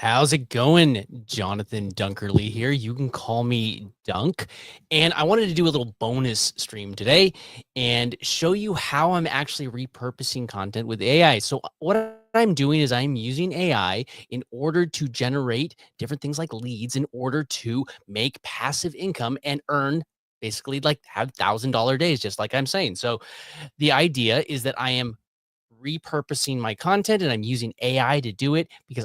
How's it going? Jonathan Dunkerley here. You can call me Dunk. And I wanted to do a little bonus stream today and show you how I'm actually repurposing content with AI. So what I'm doing is I'm using AI in order to generate different things like leads in order to make passive income and earn basically like have $1,000 days, just like I'm saying. So the idea is that I am repurposing my content and I'm using AI to do it because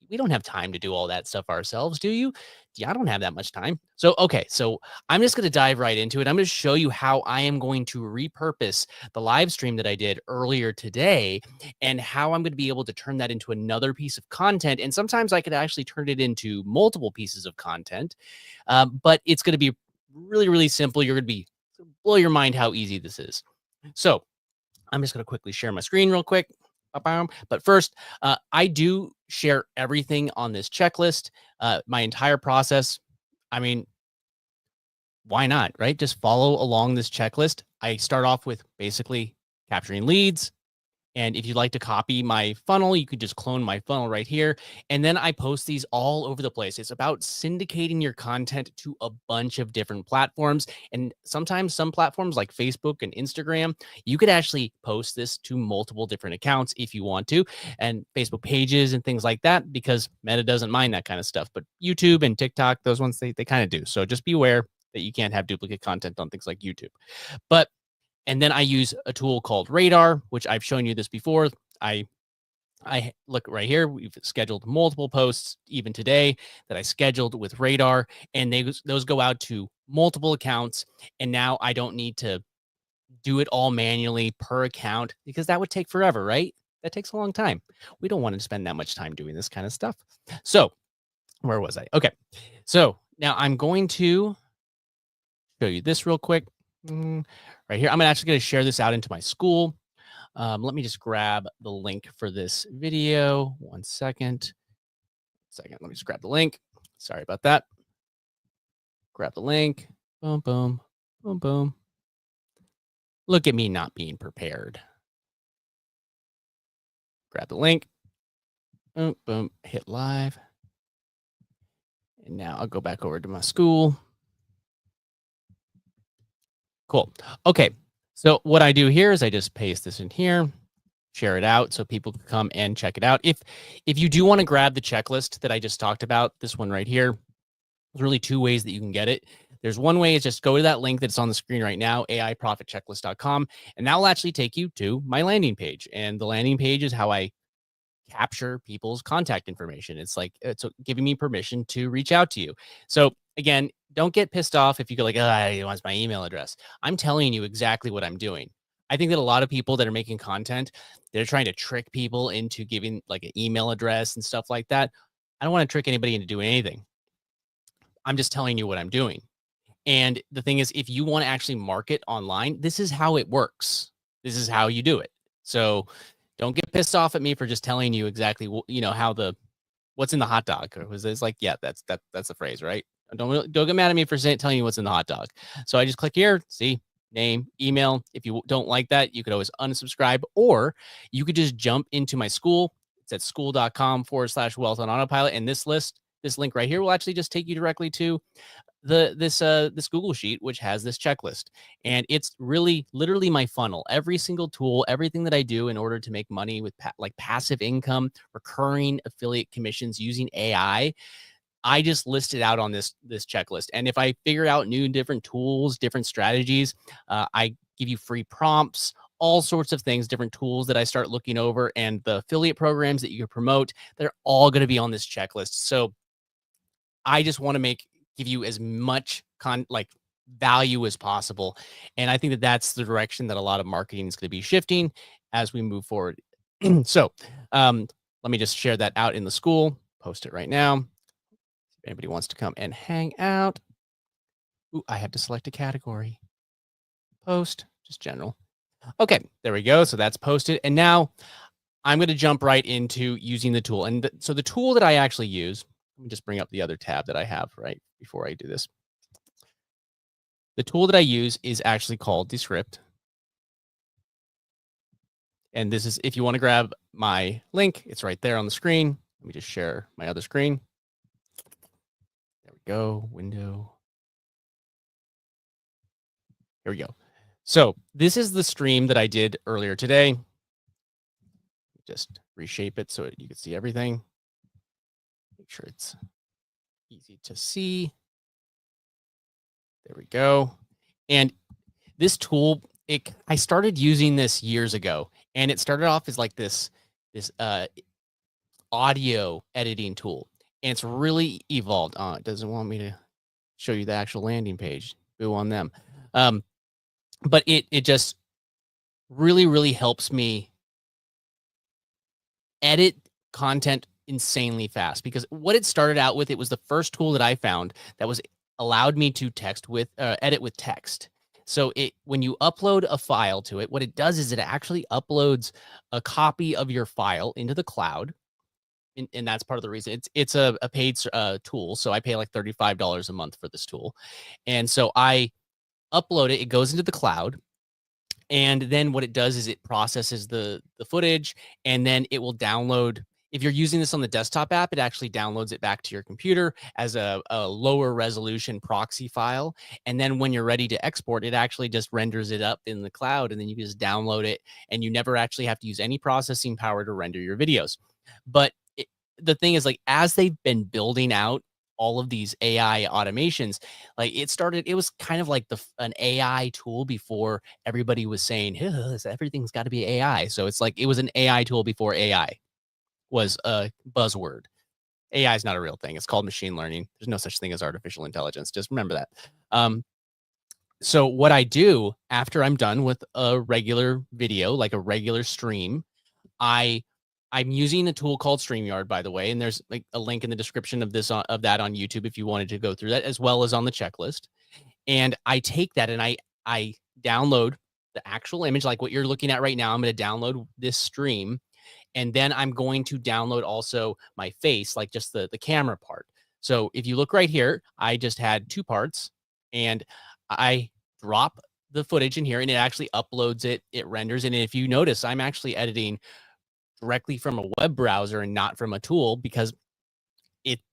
we don't have time to do all that stuff ourselves, do you? Yeah, I don't have that much time. So, okay, so I'm just going to dive right into it. I'm going to show you how I am going to repurpose the live stream that I did earlier today and how I'm going to be able to turn that into another piece of content. And sometimes I could actually turn it into multiple pieces of content, but it's going to be really, really simple. You're going to be blow your mind how easy this is. So, I'm just going to quickly share my screen real quick. But first, I do share everything on this checklist, my entire process. I mean, why not, right? Just follow along this checklist. I start off with basically capturing leads. And if you'd like to copy my funnel, you could just clone my funnel right here. And then I post these all over the place. It's about syndicating your content to a bunch of different platforms. And sometimes some platforms like Facebook and Instagram, you could actually post this to multiple different accounts if you want to, and Facebook pages and things like that, because Meta doesn't mind that kind of stuff. But YouTube and TikTok, those ones, they kind of do. So just be aware that you can't have duplicate content on things like YouTube. But and then I use a tool called Radar, which I've shown you this before. I look right here. We've scheduled multiple posts even today that I scheduled with Radar, and those go out to multiple accounts. And now I don't need to do it all manually per account because that would take forever, right? That takes a long time. We don't want to spend that much time doing this kind of stuff. So where was I? Okay. So now I'm going to show you this real quick. Right here. I'm actually going to share this out into my school. Let me just grab the link for this video. 1 second. Let me just grab the link. Sorry about that. Grab the link. Boom, boom, boom, boom. Look at me not being prepared. Grab the link. Boom, boom. Hit live. And now I'll go back over to my school. Cool. Okay. So what I do here is I just paste this in here, share it out so people can come and check it out. If you do want to grab the checklist that I just talked about, this one right here, there's really two ways that you can get it. There's one way is just go to that link that's on the screen right now, aiprofitchecklist.com, and that will actually take you to my landing page. And the landing page is how I capture people's contact information. It's like, it's giving me permission to reach out to you. So again, don't get pissed off if you go like, oh, he wants my email address. I'm telling you exactly what I'm doing. I think that a lot of people that are making content, they're trying to trick people into giving like an email address and stuff like that. I don't want to trick anybody into doing anything. I'm just telling you what I'm doing. And the thing is, if you want to actually market online, this is how it works. This is how you do it. So don't get pissed off at me for just telling you exactly, how what's in the hot dog. Or was this like, yeah, that's the phrase, right? Don't get mad at me for telling you what's in the hot dog. So I just click here, see name, email. If you don't like that, you could always unsubscribe, or you could just jump into my school. It's at school.com/wealth on autopilot. And this link right here will actually just take you directly to this Google sheet, which has this checklist. And it's really literally my funnel. Every single tool, everything that I do in order to make money with like passive income, recurring affiliate commissions using AI, I just listed out on this checklist. And if I figure out new different tools, different strategies, I give you free prompts, all sorts of things, different tools that I start looking over, and the affiliate programs that you can promote, they're all going to be on this checklist. So I just want to give you as much value as possible. And I think that that's the direction that a lot of marketing is going to be shifting as we move forward. So let me just share that out in the school, post it right now. If anybody wants to come and hang out. Ooh, I have to select a category. Post, just general. Okay, there we go. So that's posted. And now I'm going to jump right into using the tool. And so the tool that I actually use, let me just bring up the other tab that I have right before I do this. The tool that I use is actually called Descript. And this is, if you want to grab my link, it's right there on the screen. Let me just share my other screen. There we go. Window. Here we go. So this is the stream that I did earlier today. Just reshape it so you can see everything. Make sure it's easy to see. There we go. And this tool, I started using this years ago, and it started off as like this audio editing tool, and it's really evolved. It doesn't want me to show you the actual landing page. Boo on them. But it just really helps me edit content insanely fast, because what it started out with, it was the first tool that I found that was allowed me to edit with text. So when you upload a file to it, what it does is it actually uploads a copy of your file into the cloud. And that's part of the reason it's a paid tool. So I pay like $35 a month for this tool. And so I upload it, it goes into the cloud. And then what it does is it processes the footage, and then it will download. If you're using this on the desktop app, it actually downloads it back to your computer as a lower resolution proxy file. And then when you're ready to export, it actually just renders it up in the cloud, and then you can just download it, and you never actually have to use any processing power to render your videos. But the thing is, like, as they've been building out all of these AI automations, like it was kind of like an AI tool before everybody was saying, everything's got to be AI. So it's like it was an AI tool before AI was a buzzword. AI is not a real thing. It's called machine learning. There's no such thing as artificial intelligence. Just remember that. So what I do after I'm done with a regular video, like a regular stream, I'm using a tool called StreamYard, by the way, and there's like a link in the description of that on YouTube if you wanted to go through that, as well as on the checklist. And I take that and I download the actual image, like what you're looking at right now. I'm going to download this stream, and then I'm going to download also my face, like just the camera part. So if you look right here, I just had two parts, and I drop the footage in here, and it actually uploads it. It renders it. And if you notice, I'm actually editing directly from a web browser and not from a tool, because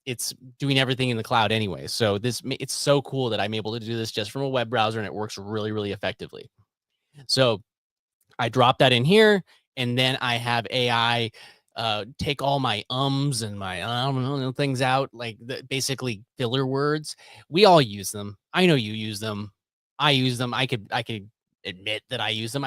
it's doing everything in the cloud anyway. So it's so cool that I'm able to do this just from a web browser, and it works really effectively. So I drop that in here, and then I have AI take all my ums and my I don't know things out, like basically filler words. We all use them. I know you use them. I use them. I could admit that I use them.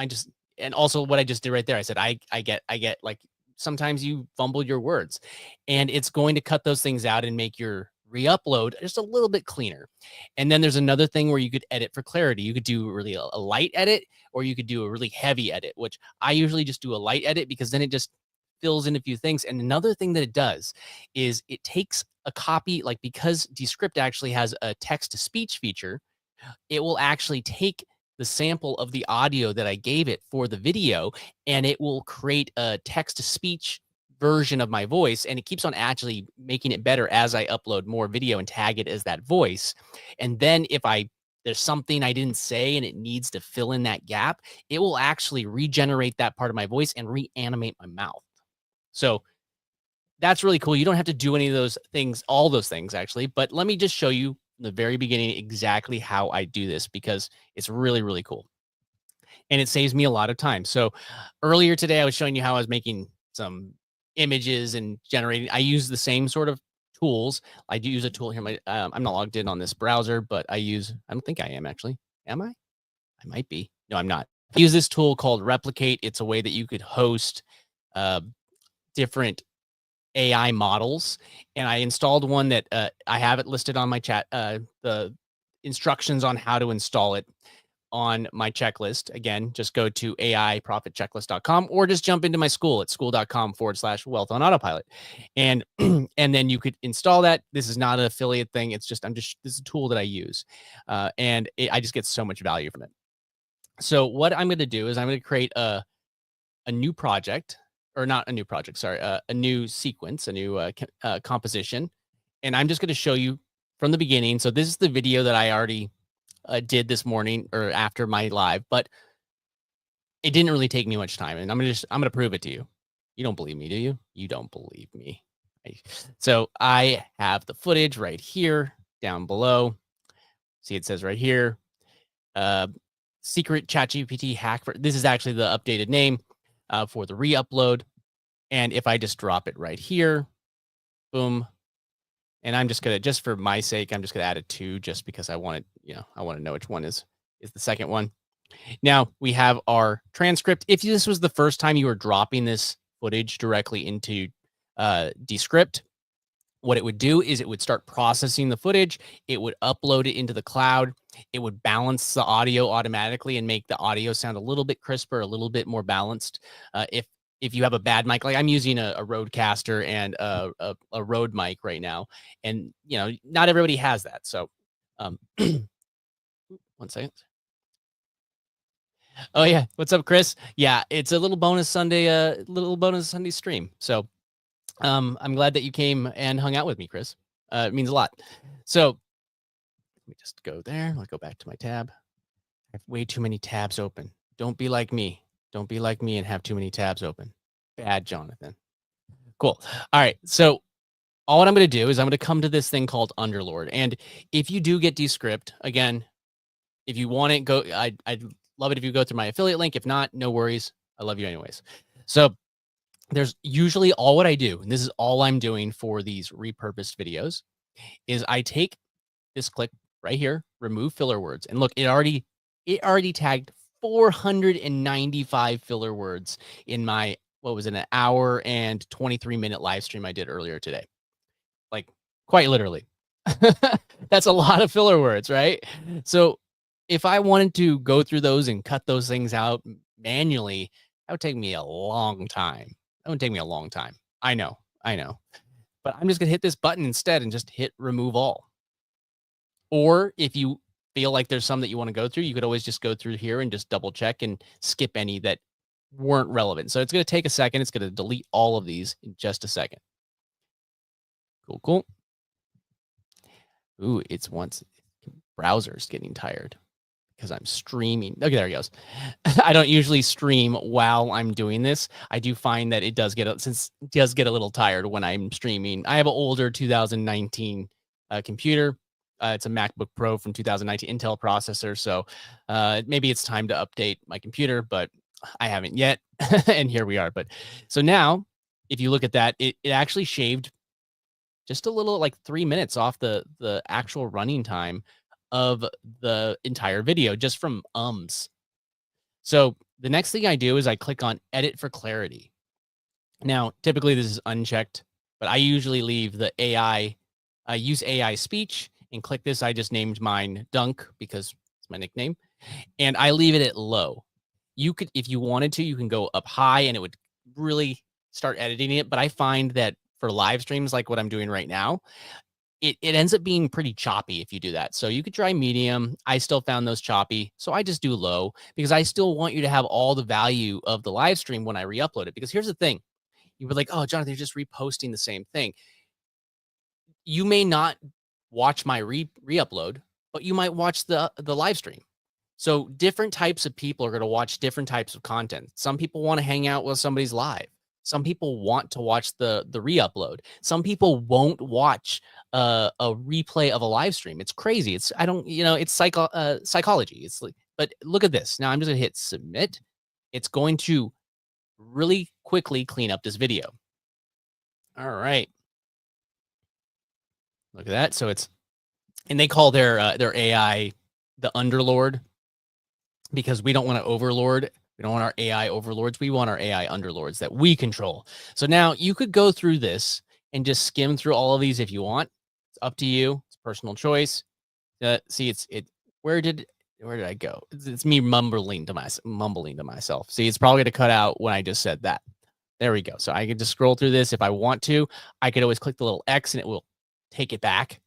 And also what I just did right there, I said I get like sometimes you fumble your words, and it's going to cut those things out and make your re-upload just a little bit cleaner. And then there's another thing where you could edit for clarity. You could do really a light edit, or you could do a really heavy edit, which I usually just do a light edit, because then it just fills in a few things. And another thing that it does is it takes a copy, like because Descript actually has a text to speech feature, it will actually take the sample of the audio that I gave it for the video, and it will create a text to speech version of my voice, and it keeps on actually making it better as I upload more video and tag it as that voice. And then if there's something I didn't say and it needs to fill in that gap, it will actually regenerate that part of my voice and reanimate my mouth. So that's really cool. You don't have to do any of those things, all those things actually, but let me just show you in the very beginning exactly how I do this, because it's really cool. And it saves me a lot of time. So earlier today, I was showing you how I was making some images and generating. I use the same sort of tools. I do use a tool here. I'm not logged in on this browser, but I don't think I am actually. Am I? I might be. No, I'm not. I use this tool called Replicate. It's a way that you could host different AI models. And I installed one that I have it listed on my chat, the instructions on how to install it on my checklist. Again, just go to aiprofitchecklist.com, or just jump into my school at school.com/wealth on autopilot. And, and then you could install that. This is not an affiliate thing. It's just, this is a tool that I use. I just get so much value from it. So what I'm going to do is I'm going to create a new project, or not a new project, sorry, a new sequence, a new composition. And I'm just going to show you from the beginning. So this is the video that I already did this morning or after my live, but it didn't really take me much time. And I'm going to prove it to you. You don't believe me, do you? You don't believe me. So I have the footage right here down below. See, it says right here, uh, secret ChatGPT hack. This is actually the updated name for the re-upload. And if I just drop it right here, boom. And I'm just gonna, just for my sake, I'm just gonna add a 2 just because I want to, I want to know which one is the second one. Now we have our transcript. If this was the first time you were dropping this footage directly into Descript, what it would do is it would start processing the footage. It would upload it into the cloud. It would balance the audio automatically and make the audio sound a little bit crisper, a little bit more balanced. If you have a bad mic, like I'm using a Rodecaster and a Rode mic right now, and not everybody has that. So, um, 1 second. Oh yeah, what's up, Chris? Yeah, it's a little bonus Sunday stream. So I'm glad that you came and hung out with me, Chris. It means a lot. So let me just go there. I'll go back to my tab. I have way too many tabs open. Don't be like me. Don't be like me and have too many tabs open. Bad, Jonathan. Cool. All right. So all what I'm going to do is I'm going to come to this thing called Underlord. And if you do get Descript, again, if you want it, go. I'd love it if you go through my affiliate link. If not, no worries. I love you anyways. So there's usually all what I do, and this is all I'm doing for these repurposed videos, is I take this click right here, remove filler words. And look, it already tagged 495 filler words in my, what was it, an hour and 23-minute live stream I did earlier today. Like, quite literally. That's a lot of filler words, right? So if I wanted to go through those and cut those things out manually, that would take me a long time. That would take me a long time. I know. But I'm just gonna hit this button instead and just hit remove all. Or if you feel like there's some that you want to go through, you could always just go through here and just double check and skip any that weren't relevant. So it's going to take a second. It's going to delete all of these in just a second. Cool. Ooh, it's once browser's getting tired because I'm streaming. Okay, there he goes. I don't usually stream while I'm doing this. I do find that it does get a little tired when I'm streaming. I have an older 2019 computer. It's a MacBook Pro from 2019 Intel processor. So maybe it's time to update my computer, but I haven't yet. And here we are. But so now, if you look at that, it actually shaved just a little, like 3 minutes off the actual running time of the entire video just from ums. So the next thing I do is I click on edit for clarity. Now, typically this is unchecked, but I usually leave the AI, use AI speech and click this. I just named mine Dunk because it's my nickname, and I leave it at low. You could, if you wanted to, you can go up high and it would really start editing it. But I find that for live streams like what I'm doing right now, it ends up being pretty choppy if you do that. So you could try medium. I still found those choppy. So I just do low because I still want you to have all the value of the live stream when I re-upload it. Because here's the thing. You were like, oh, Jonathan, you're just reposting the same thing. You may not watch my re-upload, but you might watch the live stream. So different types of people are going to watch different types of content. Some people want to hang out while somebody's live. Some people want to watch the re-upload. Some people won't watch a replay of a live stream. It's crazy. It's it's psychology. It's like, but look at this. Now I'm just gonna hit submit. It's going to really quickly clean up this video. All right. Look at that. So and they call their AI the underlord because we don't want to overlord. We don't want our AI overlords. We want our AI underlords that we control. So now you could go through this and just skim through all of these if you want. It's up to you. It's personal choice. See, where did I go? It's me mumbling to myself. See, it's probably going to cut out when I just said that. There we go. So I can just scroll through this if I want to. I could always click the little X and it will take it back.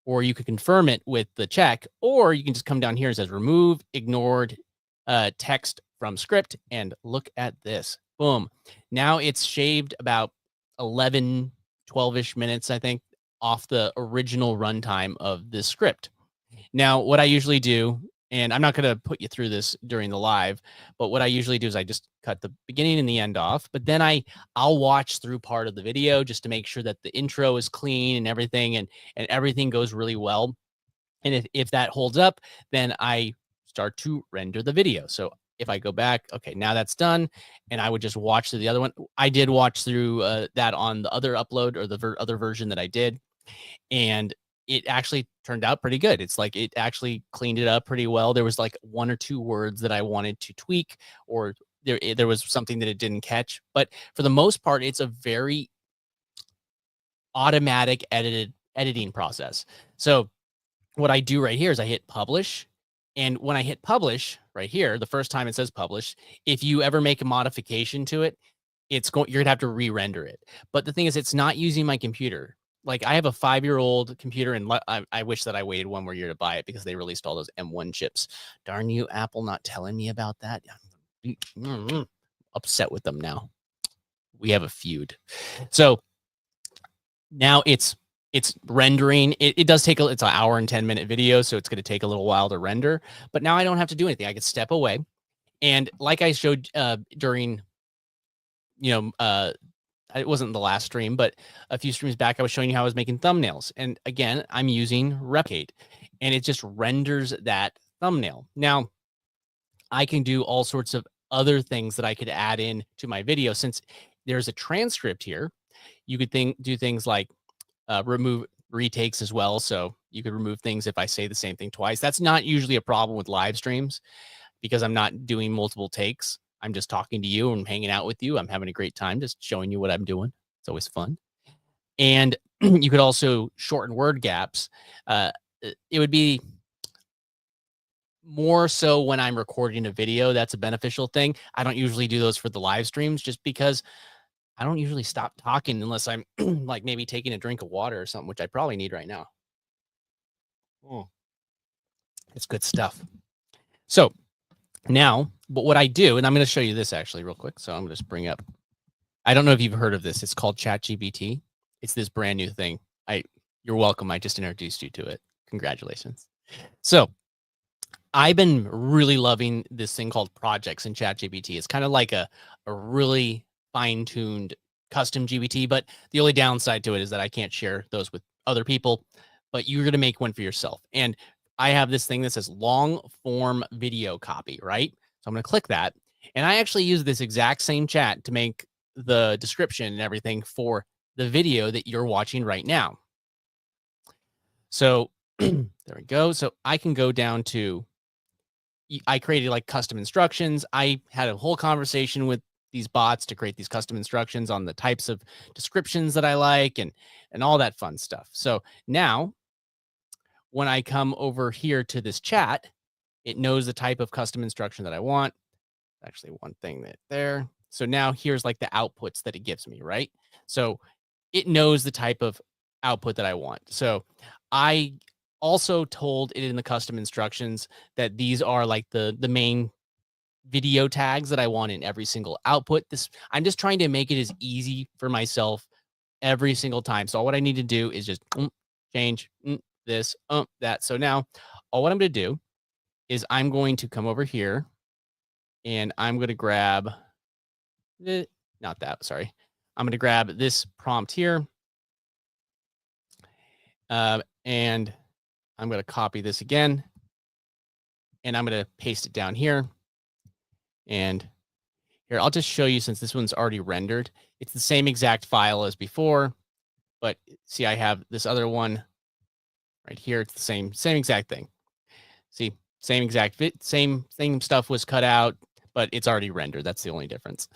Or you could confirm it with the check, or you can just come down here and says remove ignored text from script, and look at this. Boom. Now it's shaved about 11, 12-ish minutes, I think, off the original runtime of this script. Now, what I usually do, And I'm not going to put you through this during the live, but what I usually do is I just cut the beginning and the end off, but then I'll watch through part of the video just to make sure that the intro is clean and everything, and everything goes really well. And if that holds up, then I start to render the video. So if I go back, okay, now that's done, and I would just watch through the other one. I did watch through that on the other upload, or the other version that I did, and it actually turned out pretty good. It's like it actually cleaned it up pretty well. There was like 1 or 2 words that I wanted to tweak, or there was something that it didn't catch. But for the most part, it's a very automatic editing process. So what I do right here is I hit publish. And when I hit publish right here, the first time it says publish, if you ever make a modification to it, you're gonna have to re-render it. But the thing is, it's not using my computer. Like, I have a 5-year-old computer, and I wish that I waited 1 more year to buy it because they released all those M1 chips. Darn you, Apple, not telling me about that. Upset with them now. We have a feud. So now it's rendering. It does take it's an hour and 10-minute video, so it's going to take a little while to render. But now I don't have to do anything. I can step away, and like I showed during, it wasn't the last stream, but a few streams back, I was showing you how I was making thumbnails. And again, I'm using Replicate, and it just renders that thumbnail. Now, I can do all sorts of other things that I could add in to my video. Since there's a transcript here, you could do things like remove retakes as well. So you could remove things if I say the same thing twice. That's not usually a problem with live streams because I'm not doing multiple takes. I'm just talking to you and hanging out with you. I'm having a great time just showing you what I'm doing. It's always fun. And you could also shorten word gaps. It would be more so when I'm recording a video. That's a beneficial thing. I don't usually do those for the live streams just because I don't usually stop talking unless I'm like maybe taking a drink of water or something, which I probably need right now. Oh, it's good stuff. So now, but what I do, and I'm going to show you this actually real quick. So I'm going to just bring up, I don't know if you've heard of this. It's called ChatGPT. It's this brand new thing. You're welcome. I just introduced you to it. Congratulations. So I've been really loving this thing called projects in ChatGPT. It's kind of like a really fine-tuned custom GPT, but the only downside to it is that I can't share those with other people, but you're going to make one for yourself. And I have this thing that says long form video copy, right? So I'm going to click that. And I actually use this exact same chat to make the description and everything for the video that you're watching right now. So there we go. So I can go down to, I created like custom instructions. I had a whole conversation with these bots to create these custom instructions on the types of descriptions that I like and all that fun stuff. So now when I come over here to this chat, it knows the type of custom instruction that I want. Actually, one thing that there. So now here's like the outputs that it gives me, right? So it knows the type of output that I want. So I also told it in the custom instructions that these are like the main video tags that I want in every single output. I'm just trying to make it as easy for myself every single time. So all what I need to do is just change this, that. So now all what I'm going to do is I'm going to come over here and I'm going to grab not that, sorry. I'm going to grab this prompt here. And I'm going to copy this again, and I'm going to paste it down here. And here, I'll just show you, since this one's already rendered. It's the same exact file as before, but see, I have this other one right here. It's the same exact thing. See, same exact fit, same stuff was cut out, but it's already rendered. That's the only difference.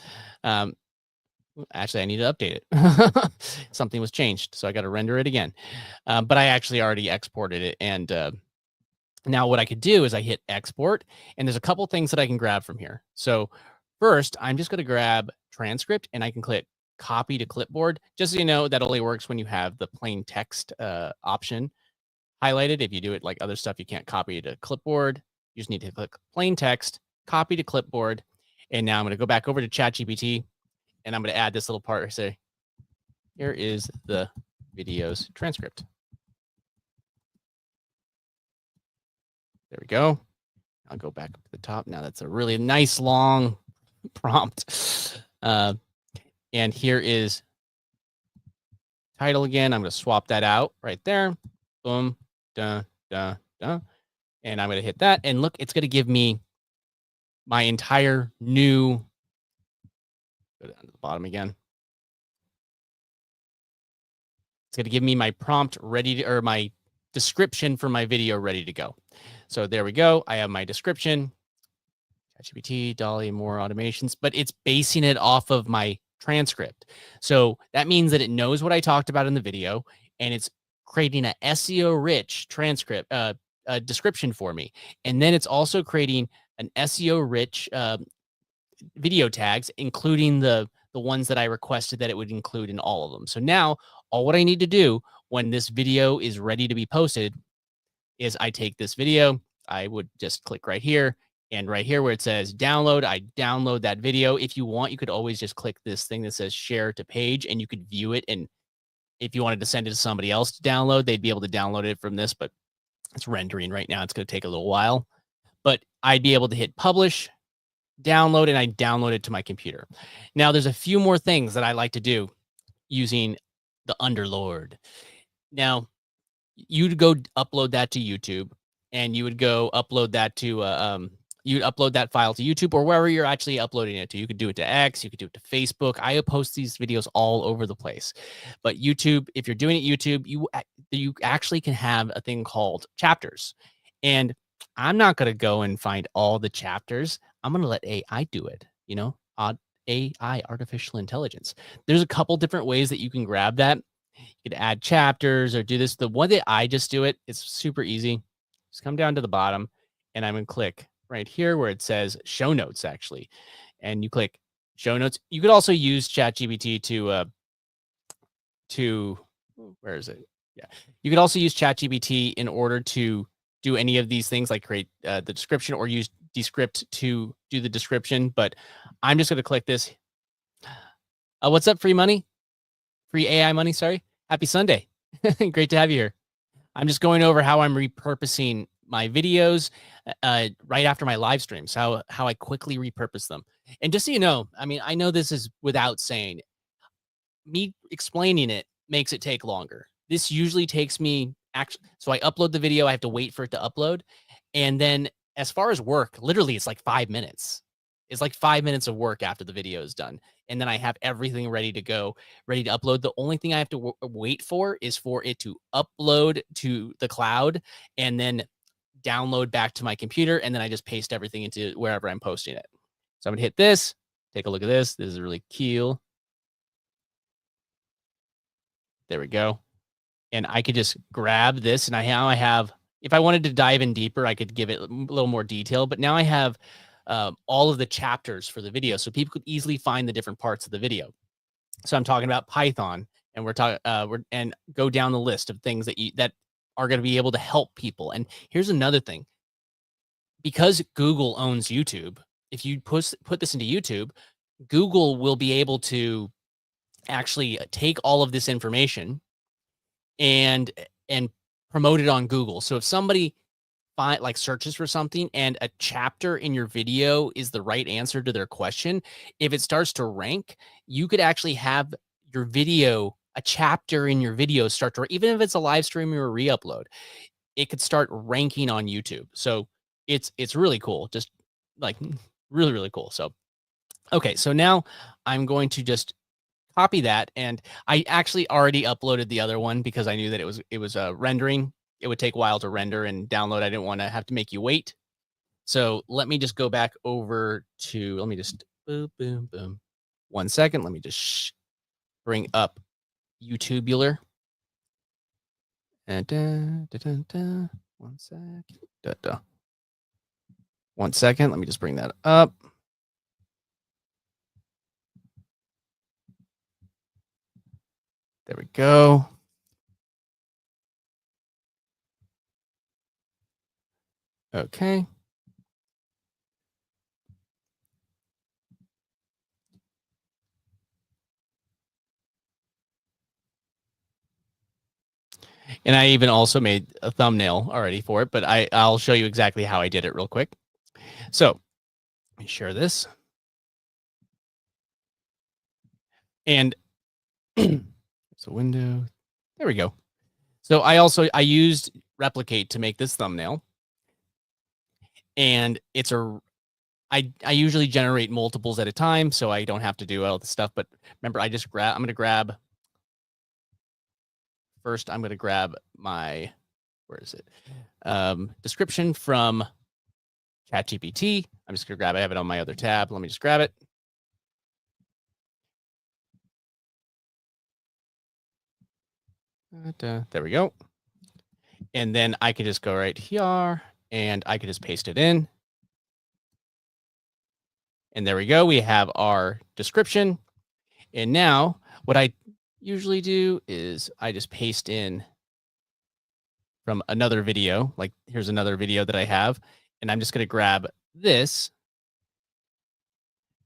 Actually, I need to update it. Something was changed, so I got to render it again. But I actually already exported it, and now what I could do is I hit export, and there's a couple things that I can grab from here. So first, I'm just going to grab transcript, and I can click copy to clipboard. Just so you know, that only works when you have the plain text option highlighted. If you do it like other stuff, you can't copy to clipboard. You just need to click plain text, copy to clipboard. And now I'm going to go back over to ChatGPT, and I'm going to add this little part. Say, here is the video's transcript. There we go. I'll go back up to the top. Now that's a really nice long prompt. And here is title again. I'm going to swap that out right there. Boom, dun, dun, dun. And I'm going to hit that. And look, it's going to give me my entire new, go down to the bottom again. It's going to give me my prompt ready to, or my description for my video ready to go. So there we go. I have my description, ChatGPT, Dolly, more automations, but it's basing it off of my transcript. So that means that it knows what I talked about in the video, and it's creating an SEO rich transcript, description for me. And then it's also creating an SEO rich video tags, including the ones that I requested that it would include in all of them. So now all what I need to do when this video is ready to be posted is I take this video, I would just click right here, and right here where it says download, I download that video. If you want, you could always just click this thing that says share to page, and you could view it. And if you wanted to send it to somebody else to download, they'd be able to download it from this, but it's rendering right now. It's going to take a little while, but I'd be able to hit publish, download, and I download it to my computer. Now there's a few more things that I like to do using the Underlord. Now you'd go upload that to YouTube, and you would go upload that to you'd upload that file to YouTube or wherever you're actually uploading it to. You could do it to X, you could do it to Facebook. I post these videos all over the place. But YouTube, if you're doing it YouTube, you actually can have a thing called chapters. And I'm not going to go and find all the chapters. I'm going to let AI do it, you know, AI, artificial intelligence. There's a couple different ways that you can grab that. You could add chapters or do this. The one that I just do it's super easy. Just come down to the bottom, and I'm going to click right here where it says show notes, actually. And you click show notes. You could also use ChatGPT to where is it? Yeah. You could also use ChatGPT in order to do any of these things, like create the description or use Descript to do the description. But I'm just going to click this. What's up, free money? Free AI money, sorry. Happy Sunday. Great to have you here. I'm just going over how I'm repurposing my videos right after my live streams, how I quickly repurpose them. And just so you know, I mean, I know this is without saying, me explaining it makes it take longer. This usually takes me, so I upload the video, I have to wait for it to upload. And then as far as work, literally it's like 5 minutes. It's like 5 minutes of work after the video is done. And then I have everything ready to go, ready to upload. The only thing I have to wait for is for it to upload to the cloud and then download back to my computer. And then I just paste everything into wherever I'm posting it. So I'm gonna hit this, take a look at this. This is really cool. There we go. And I could just grab this, and now I have, if I wanted to dive in deeper, I could give it a little more detail, but now I have all of the chapters for the video, so people could easily find the different parts of the video. So I'm talking about Python, and we're talking, and go down the list of things that are going to be able to help people. And here's another thing: because Google owns YouTube, if you put this into YouTube, Google will be able to actually take all of this information and promote it on Google. So if somebody searches for something and a chapter in your video is the right answer to their question, if it starts to rank, you could actually have your video, a chapter in your video start to, even if it's a live stream or a re-upload, it could start ranking on YouTube. So it's really cool. Just like really, really cool. So, okay. So now I'm going to just copy that. And I actually already uploaded the other one because I knew that it was rendering. It would take a while to render and download. I didn't want to have to make you wait. So let me just go back over to, let me just boom, boom, boom. 1 second. Let me just bring up YouTubular. And 1 sec. 1 second. Let me just bring that up. There we go. Okay. And I even also made a thumbnail already for it, but I'll show you exactly how I did it real quick. So let me share this. And it's a window. There we go. So I used replicate to make this thumbnail. And I usually generate multiples at a time, so I don't have to do all the stuff. But remember, I'm going to grab first. I'm going to grab my, where is it? Description from ChatGPT. I'm just going to grab it. I have it on my other tab. Let me just grab it. There we go. And then I could just go right here and I could just paste it in. And there we go. We have our description. And now what I usually do is I just paste in from another video. Like here's another video that I have. And I'm just going to grab this.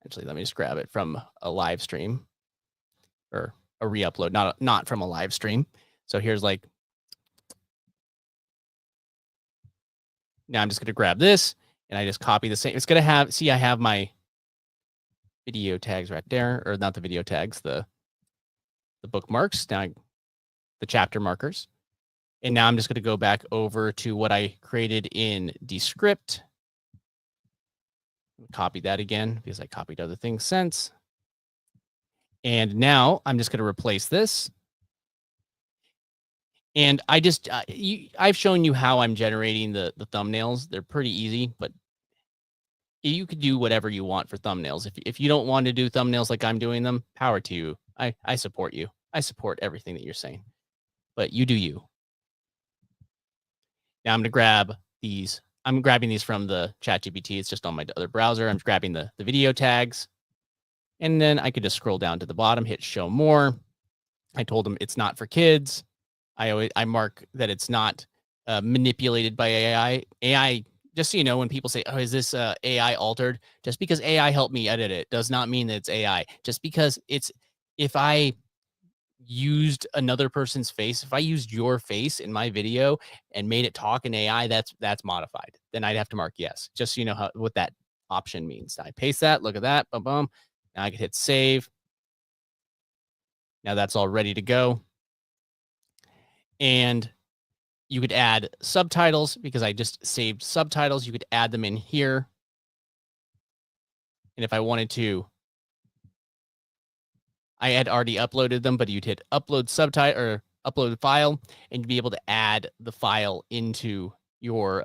Actually, let me just grab it from a live stream or a re-upload, not from a live stream. So here's like, now I'm just going to grab this and I just copy the same. It's going to have, see, I have my video tags right there, or not the video tags, the bookmarks, now the chapter markers. And now I'm just going to go back over to what I created in Descript. Copy that again because I copied other things since. And now I'm just going to replace this. And I just, I've shown you how I'm generating the thumbnails. They're pretty easy, but you could do whatever you want for thumbnails. If you don't want to do thumbnails like I'm doing them, power to you. I support you. I support everything that you're saying, but you do you. Now I'm going to grab these. I'm grabbing these from the ChatGPT. It's just on my other browser. I'm grabbing the video tags. And then I could just scroll down to the bottom, hit show more. I told them it's not for kids. I mark that it's not manipulated by AI. AI, just so you know, when people say, oh, is this AI altered? Just because AI helped me edit it does not mean that it's AI. Just because if I used another person's face, if I used your face in my video and made it talk in AI, that's modified. Then I'd have to mark yes, just so you know what that option means. I paste that, look at that, boom, boom. Now I can hit save. Now that's all ready to go. And you could add subtitles because I just saved subtitles. You could add them in here. And if I wanted to, I had already uploaded them, but you'd hit upload subtitle or upload file, and you'd be able to add the file into your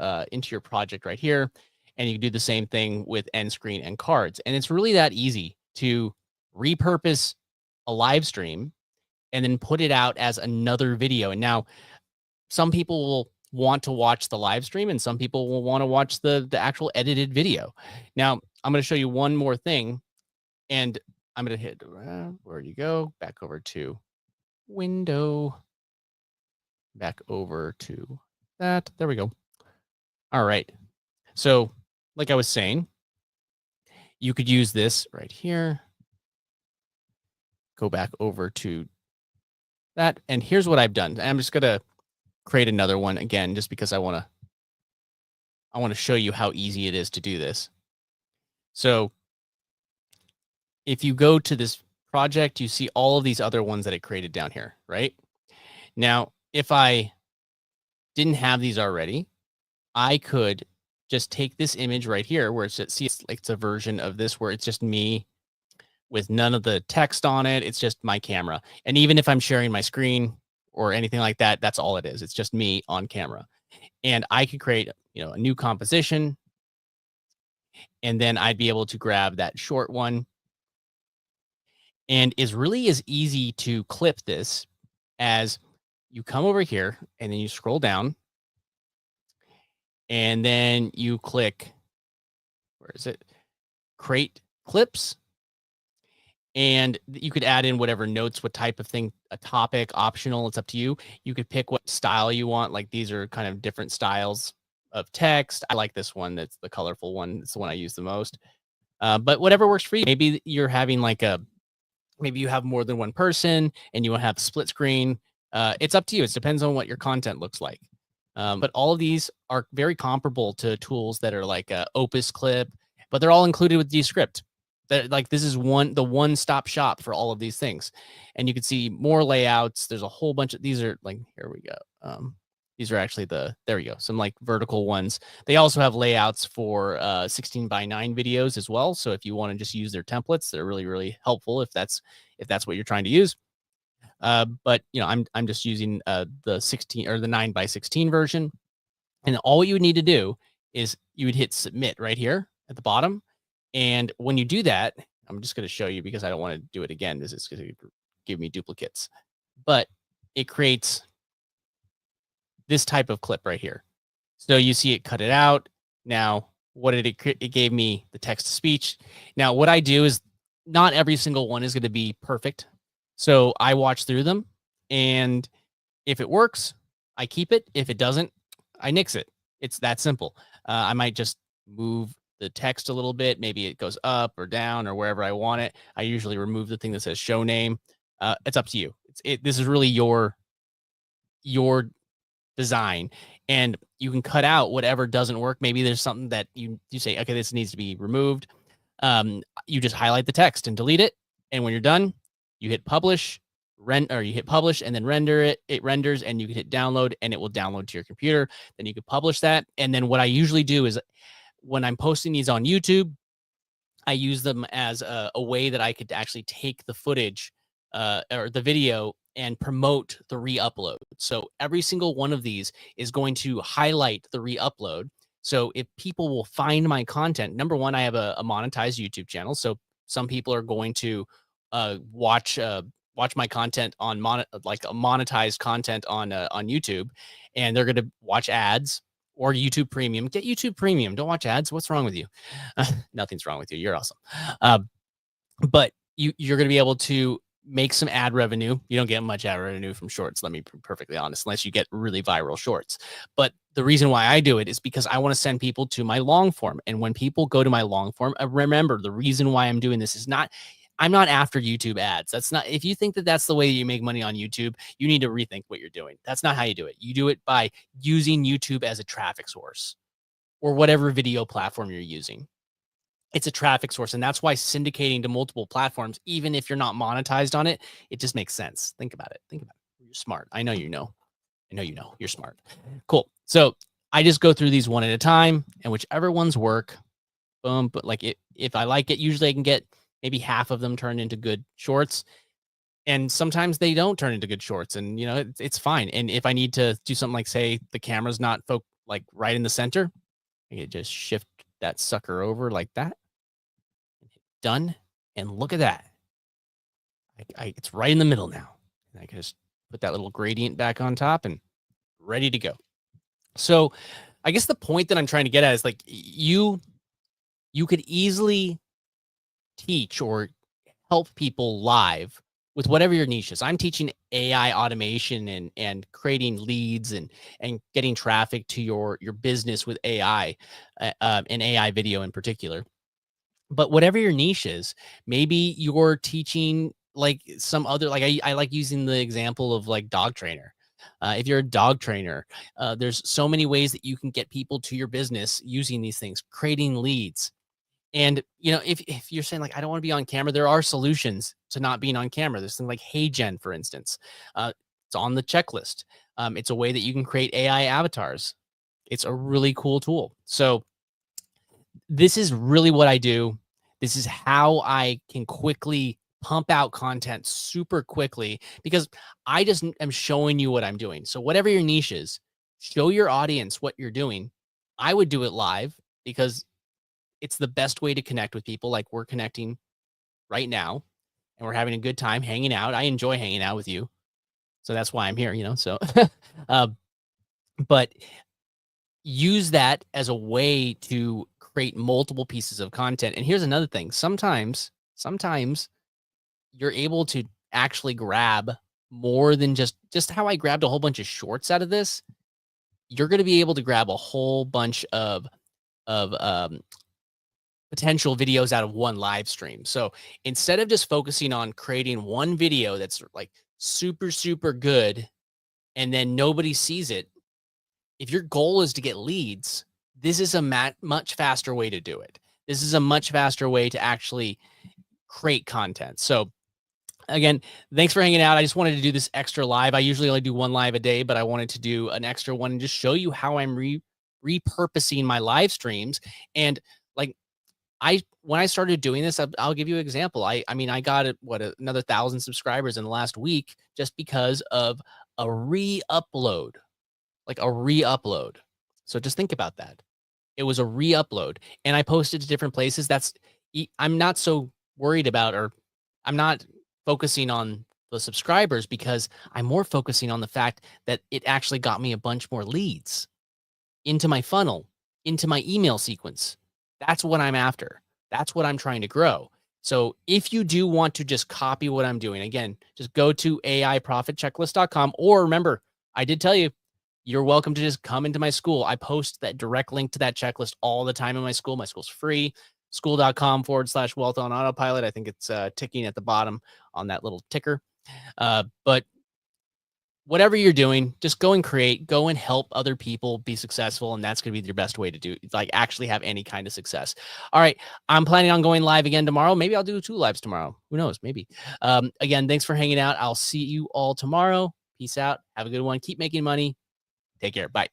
project right here. And you can do the same thing with end screen and cards. And it's really that easy to repurpose a live stream and then put it out as another video. And now some people will want to watch the live stream and some people will want to watch the actual edited video. Now, I'm going to show you one more thing, and I'm going to hit, where do you go? Back over to window, back over to that. There we go. All right. So like I was saying, you could use this right here. Go back over to that. And here's what I've done. I'm just going to create another one again, just because I want to show you how easy it is to do this. So if you go to this project, you see all of these other ones that it created down here, right? Now, if I didn't have these already, I could just take this image right here where it's like it's a version of this where it's just me with none of the text on it. It's just my camera. And even if I'm sharing my screen or anything like that, that's all it is. It's just me on camera. And I could create, a new composition. And then I'd be able to grab that short one. And it's really as easy to clip this as you come over here and then you scroll down. And then you click, where is it? Create clips. And you could add in whatever notes, what type of thing, a topic, optional, it's up to you. You could pick what style you want. Like these are kind of different styles of text. I like this one. That's the colorful one. It's the one I use the most. But whatever works for you. Maybe you're having maybe you have more than one person and you want to have split screen. It's up to you. It depends on what your content looks like. But all of these are very comparable to tools that are like Opus Clip, but they're all included with Descript. Like this is the one-stop shop for all of these things. And you can see more layouts. There's a whole bunch of these are like, here we go. These are actually there we go. Some like vertical ones. They also have layouts for 16:9 videos as well. So if you want to just use their templates, they're really, really helpful if that's what you're trying to use. But you know, I'm just using the 16 or the 9:16 version. And all you would need to do is you would hit submit right here at the bottom. And when you do that, I'm just going to show you because I don't want to do it again because it's going to give me duplicates. But it creates this type of clip right here. So you see it cut it out. Now, what did it gave me the text to speech. Now, what I do is not every single one is going to be perfect. So I watch through them, and if it works, I keep it. If it doesn't, I nix it. It's that simple. I might just move the text a little bit. Maybe it goes up or down or wherever I want it. I usually remove the thing that says show name. It's up to you. This is really your design, and you can cut out whatever doesn't work. Maybe there's something that you say, okay, this needs to be removed. You just highlight the text and delete it. And when you're done, you hit publish, you hit publish and then render it. It renders, and you can hit download, and it will download to your computer. Then you can publish that. And then what I usually do is when I'm posting these on YouTube, I use them as a way that I could actually take the footage or the video and promote the re-upload. So every single one of these is going to highlight the re-upload. So if people will find my content, number one, I have a monetized YouTube channel. So some people are going to watch my content on monetized content on YouTube, and they're going to watch ads or YouTube Premium. Get YouTube Premium. Don't watch ads. What's wrong with you? Nothing's wrong with you. You're awesome. But you're going to be able to make some ad revenue. You don't get much ad revenue from shorts, let me be perfectly honest, unless you get really viral shorts. But the reason why I do it is because I want to send people to my long form. And when people go to my long form, remember the reason why I'm doing this is I'm not after YouTube ads. That's not, if you think that that's the way you make money on YouTube, you need to rethink what you're doing. That's not how you do it. You do it by using YouTube as a traffic source or whatever video platform you're using. It's a traffic source. And that's why syndicating to multiple platforms, even if you're not monetized on it, it just makes sense. Think about it. Think about it. You're smart. I know you know. You're smart. Cool. So I just go through these one at a time, and whichever ones work, boom. But like if I like it, usually I can get maybe half of them turned into good shorts. And sometimes they don't turn into good shorts, and you know, it's fine. And if I need to do something like, say, the camera's not like right in the center, I can just shift that sucker over like that. Done. And look at that. It's right in the middle now. And I can just put that little gradient back on top and ready to go. So I guess the point that I'm trying to get at is like you could easily teach or help people live with whatever your niche is. I'm teaching AI automation and creating leads and getting traffic to your business with AI and AI video in particular. But whatever your niche is, maybe you're teaching like some other, like I like using the example of like dog trainer. If you're a dog trainer, there's so many ways that you can get people to your business using these things, creating leads. And, you know, if you're saying like, I don't want to be on camera, there are solutions to not being on camera. There's things like HeyGen, for instance. It's on the checklist. It's a way that you can create AI avatars. It's a really cool tool. So this is really what I do. This is how I can quickly pump out content super quickly because I just am showing you what I'm doing. So whatever your niche is, show your audience what you're doing. I would do it live because it's the best way to connect with people. Like we're connecting right now and we're having a good time hanging out. I enjoy hanging out with you. So that's why I'm here, you know? So, but use that as a way to create multiple pieces of content. And here's another thing. Sometimes you're able to actually grab more than just how I grabbed a whole bunch of shorts out of this. You're going to be able to grab a whole bunch of potential videos out of one live stream. So instead of just focusing on creating one video that's like super, super good, and then nobody sees it, if your goal is to get leads, this is a much faster way to do it. This is a much faster way to actually create content. So again, thanks for hanging out. I just wanted to do this extra live. I usually only do one live a day, but I wanted to do an extra one and just show you how I'm repurposing my live streams. And like, when I started doing this, I'll give you an example. I mean, I got another 1,000 subscribers in the last week just because of a re-upload, like a re-upload. So just think about that. It was a re-upload, and I posted to different places. I'm not so worried about, or I'm not focusing on the subscribers, because I'm more focusing on the fact that it actually got me a bunch more leads into my funnel, into my email sequence. That's what I'm after. That's what I'm trying to grow. So if you do want to just copy what I'm doing, again, just go to aiprofitchecklist.com, or remember, I did tell you, you're welcome to just come into my school. I post that direct link to that checklist all the time in my school. My school's free. School.com/wealth on autopilot. I think it's ticking at the bottom on that little ticker. But whatever you're doing, just go and create, go and help other people be successful. And that's going to be your best way to do, like, actually have any kind of success. All right. I'm planning on going live again tomorrow. Maybe I'll do 2 lives tomorrow. Who knows? Maybe. Again, thanks for hanging out. I'll see you all tomorrow. Peace out. Have a good one. Keep making money. Take care. Bye.